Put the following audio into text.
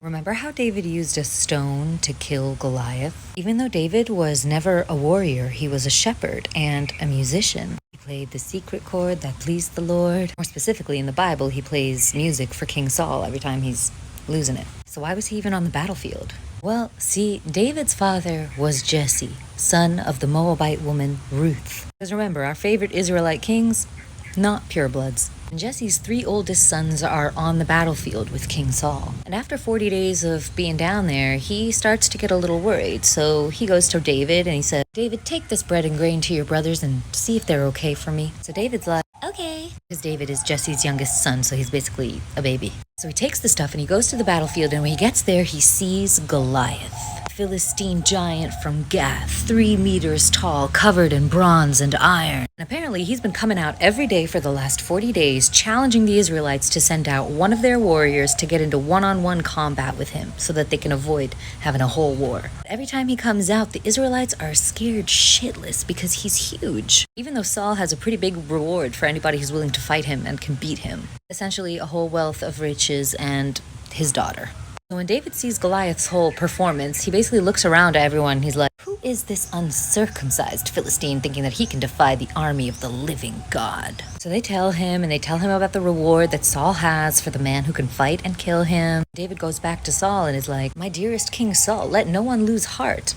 Remember how David used a stone to kill Goliath? Even though David was never a warrior, he was a shepherd and a musician. He played the secret chord that pleased the Lord. More specifically, in the Bible, he plays music for King Saul every time he's losing it. So why was he even on the battlefield? Well, see, David's father was Jesse, son of the Moabite woman Ruth. Because remember, our favorite Israelite kings, not purebloods. And Jesse's 3 oldest sons are on the battlefield with King Saul. And after 40 days of being down there, he starts to get a little worried. So he goes to David and he said, "David, take this bread and grain to your brothers and see if they're okay for me." So David's like, "Okay." Because David is Jesse's youngest son, so he's basically a baby. So he takes the stuff and he goes to the battlefield, and when he gets there, he sees Goliath, Philistine giant from Gath, 3 meters tall, covered in bronze and iron. And apparently he's been coming out every day for the last 40 days, challenging the Israelites to send out one of their warriors to get into one-on-one combat with him so that they can avoid having a whole war. But every time he comes out, the Israelites are scared shitless because he's huge, even though Saul has a pretty big reward for anybody who's willing to fight him and can beat him. Essentially a whole wealth of riches and his daughter. So when David sees Goliath's whole performance, he basically looks around at everyone and he's like, "Who is this uncircumcised Philistine thinking that he can defy the army of the living God?" So they tell him about the reward that Saul has for the man who can fight and kill him. David goes back to Saul and is like, "My dearest King Saul, let no one lose heart.